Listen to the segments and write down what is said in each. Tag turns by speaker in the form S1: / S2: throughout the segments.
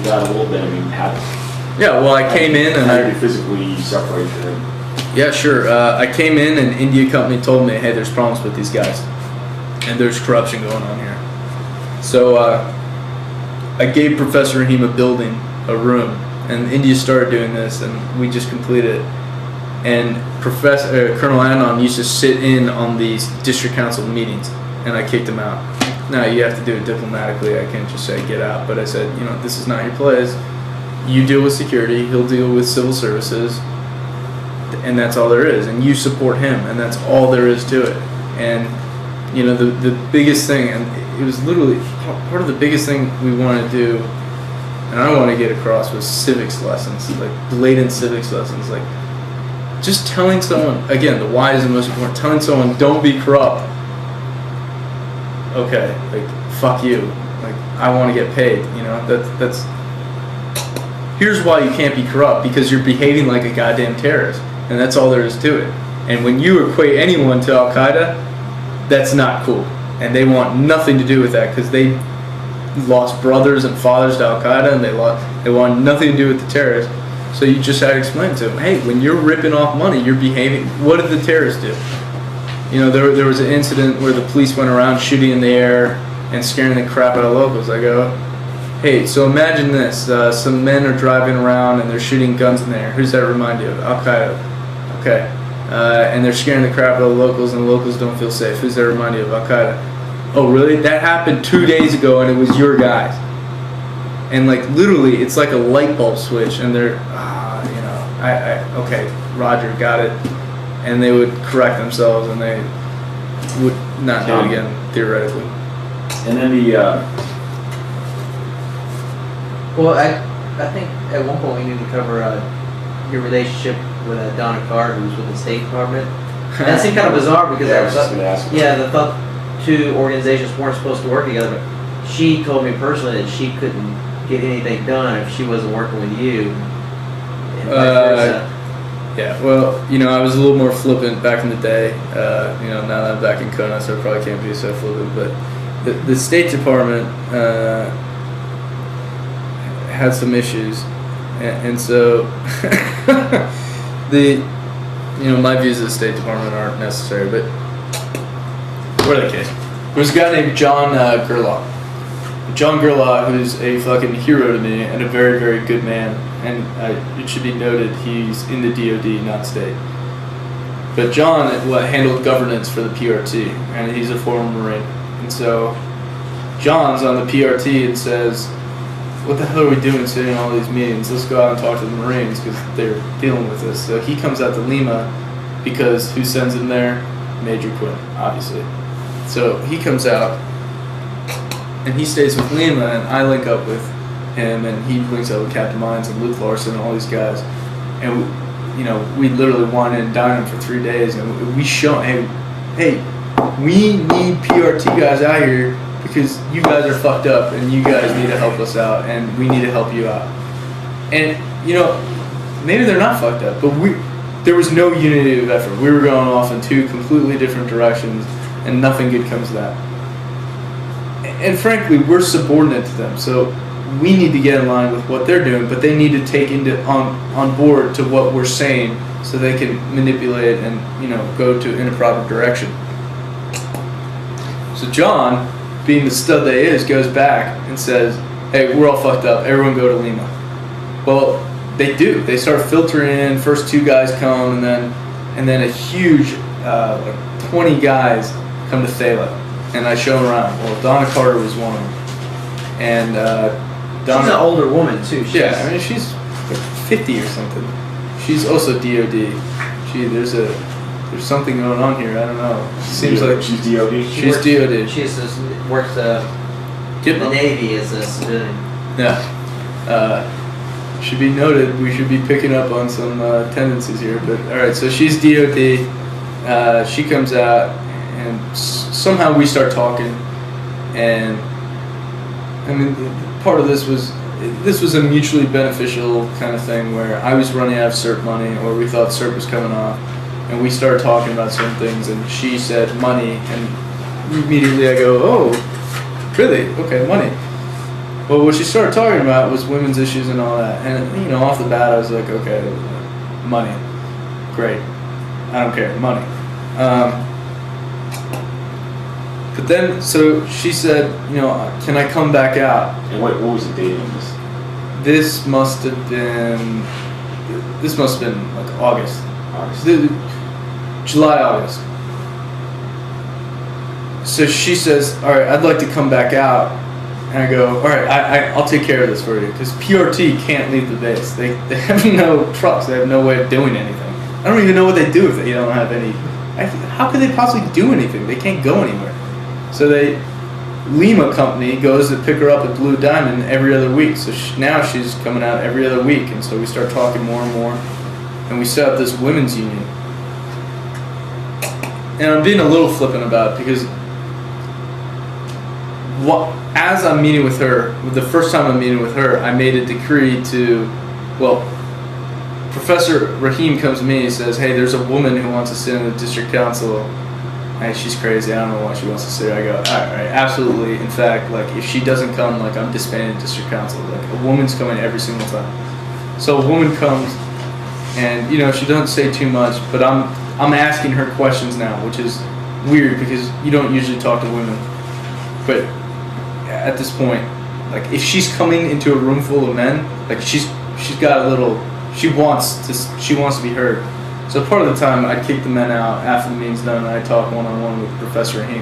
S1: that a little bit? I mean,
S2: yeah, well, I came in and
S1: I physically separated him.
S2: Yeah, sure. I came in and India company told me, hey, there's problems with these guys, and there's corruption going on here. So I gave Professor Rahim a building, a room, and India started doing this, and we just completed it. And Colonel Anand used to sit in on these district council meetings, and I kicked him out. Now, you have to do it diplomatically. I can't just say get out. But I said, this is not your place. You deal with security. He'll deal with civil services. And that's all there is. And you support him. And that's all there is to it. And, the biggest thing, and it was literally part of the biggest thing we wanted to do, and I want to get across, was civics lessons, like blatant civics lessons. Like, just telling someone, again, the why is the most important, telling someone, don't be corrupt. Okay, like, fuck you. Like, I want to get paid, that's here's why you can't be corrupt, because you're behaving like a goddamn terrorist, and that's all there is to it. And when you equate anyone to Al-Qaeda, that's not cool, and they want nothing to do with that, because they lost brothers and fathers to Al-Qaeda, and they want nothing to do with the terrorists. So you just had to explain to them, hey, when you're ripping off money, you're behaving, what did the terrorists do? There was an incident where the police went around shooting in the air and scaring the crap out of locals. I go, hey, so imagine this. Some men are driving around and they're shooting guns in the air. Who's that remind you of? Al-Qaeda. Okay. And they're scaring the crap out of the locals, and the locals don't feel safe. Who's that remind you of? Al-Qaeda. Oh, really? That happened 2 days ago, and it was your guys. And, like, literally, it's like a light bulb switch, and they're, okay, Roger, got it. And they would correct themselves, and they would not do it again, theoretically.
S1: And then
S3: Well, I think at one point we need to cover your relationship with Donna Carr, who's with the State Department. And that seemed kind of bizarre because
S1: I was just going to ask.
S3: I thought two organizations weren't supposed to work together, but she told me personally that she couldn't get anything done if she wasn't working with you. And vice versa.
S2: Yeah, well, I was a little more flippant back in the day. Now that I'm back in Kona, so I probably can't be so flippant. But the State Department had some issues, and so my views of the State Department aren't necessary. But whatever the case, there was a guy named John Gerlach. John Gerlach, who's a fucking hero to me and a very, very good man. And it should be noted, he's in the DOD, not state. But John handled governance for the PRT, and he's a former Marine. And so John's on the PRT and says, what the hell are we doing sitting in all these meetings? Let's go out and talk to the Marines, because they're dealing with this. So he comes out to Lima, because who sends him there? Major Quinn, obviously. So he comes out, and he stays with Lima, and I link up with him, and he links up with Captain Mines and Luke Larson and all these guys, and we literally wine and dine them for 3 days, and we show, hey, we need PRT guys out here because you guys are fucked up and you guys need to help us out, and we need to help you out. And maybe they're not fucked up, but there was no unity of effort. We were going off in two completely different directions, and nothing good comes of that. And frankly, we're subordinate to them, so we need to get in line with what they're doing, but they need to take on board to what we're saying, so they can manipulate and go in a proper direction. So John, being the stud that he is, goes back and says, "Hey, we're all fucked up. Everyone go to Lima." Well, they do. They start filtering in. First 2 guys come, and then a huge 20 guys come to Thela. And I show them around. Well, Donna Carter was one of them. And Donna,
S3: she's an older woman, too.
S2: She's like 50 or something. She's also DOD. There's something going on here. I don't know. Seems like
S1: she's DOD.
S2: She's DOD.
S3: She works in the Navy as a civilian.
S2: Yeah. Should be noted, we should be picking up on some tendencies here. But all right, so she's DOD. She comes out, and somehow we start talking, and I mean, part of this was a mutually beneficial kind of thing where I was running out of CERT money, or we thought CERT was coming off, and we started talking about certain things, and she said money, and immediately I go, oh, really? Okay, money. Well, what she started talking about was women's issues and all that. And, you know, off the bat, I was like, okay, money. Great. I don't care. Money. But then, so she said, you know, can I come back out?
S1: And what was the date on this?
S2: This must have been like August. July, August. So she says, all right, I'd like to come back out. And I go, all right, I'll take care of this for you. Because PRT can't leave the base. They have no trucks. They have no way of doing anything. I don't even know what they do if they don't have any. How could they possibly do anything? They can't go anywhere. So Lima Company goes to pick her up at Blue Diamond every other week. So now she's coming out every other week. And so we start talking more and more. And we set up this women's union. And I'm being a little flippant about it because as I'm meeting with her, the first time I'm meeting with her, I made a decree to, well, Professor Rahim comes to me and says, hey, there's a woman who wants to sit in the district council. Hey, she's crazy. I don't know why she wants to sit. I go, all right, absolutely. In fact, like, if she doesn't come, like, I'm disbanding district council. Like, a woman's coming every single time. So a woman comes, and, you know, she doesn't say too much, but I'm asking her questions now, which is weird because you don't usually talk to women. But at this point, like, if she's coming into a room full of men, like, she's got a little, she wants to be heard. So part of the time I kick the men out after the meeting's done and I talk one-on-one with Professor Rahim.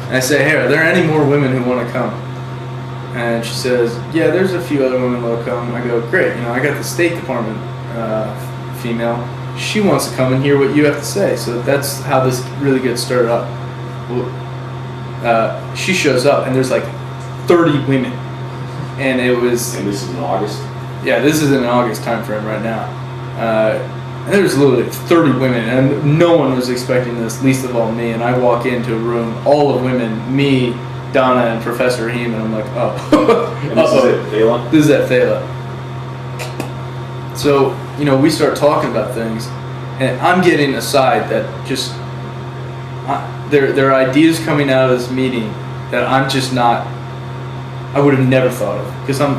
S2: And I say, hey, are there any more women who want to come? And she says, yeah, there's a few other women who will come. I go, great, you know, I got the State Department female. She wants to come and hear what you have to say. So that's how this really gets stirred up. She shows up and there's like 30 women. And it was...
S1: And this is in August?
S2: Yeah, this is in an August time frame right now. And there was literally 30 women, and no one was expecting this, least of all me. And I walk into a room, all of women, me, Donna, and Professor Rahim, and I'm like, oh.
S1: And this is at Thela?
S2: This is at Thela. So, you know, we start talking about things, and I'm getting a side that just, there are ideas coming out of this meeting that I'm just not, I would have never thought of, because I'm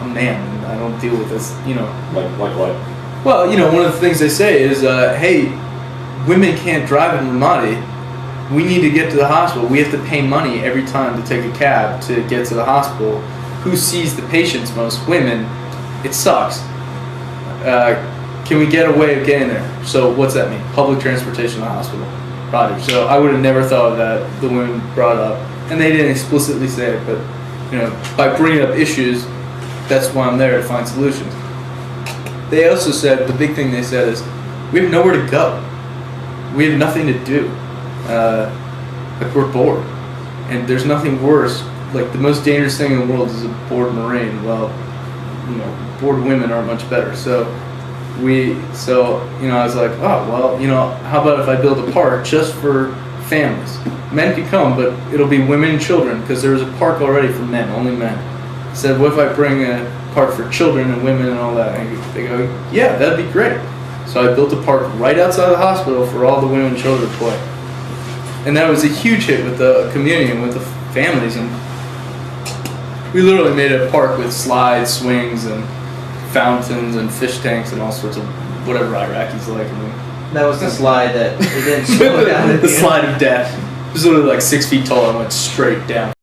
S2: a man, and I don't deal with this, you know.
S1: Like what?
S2: Well, you know, one of the things they say is, hey, women can't drive in Ramadi. We need to get to the hospital. We have to pay money every time to take a cab to get to the hospital. Who sees the patients most? Women. It sucks. Can we get a way of getting there? So what's that mean? Public transportation to the hospital. Roger. So I would have never thought of that. The women brought up. And they didn't explicitly say it, but, you know, by bringing up issues, that's why I'm there to find solutions. They also said, the big thing they said is, we have nowhere to go. We have nothing to do. Like, we're bored. And there's nothing worse. Like, the most dangerous thing in the world is a bored Marine. Well, you know, bored women are much better. So, you know, I was like, oh, well, you know, how about if I build a park just for families? Men can come, but it'll be women and children, because there was a park already for men, only men. I said, what if I bring a park for children and women and all that? And they go, yeah, that'd be great. So I built a park right outside the hospital for all the women and children to play. And that was a huge hit with the community and with the families. And we literally made a park with slides, swings, and fountains and fish tanks and all sorts of whatever Iraqis like. I mean,
S3: that was the slide that it didn't slow down.
S2: The slide of death. It was literally like 6 feet tall and went straight down.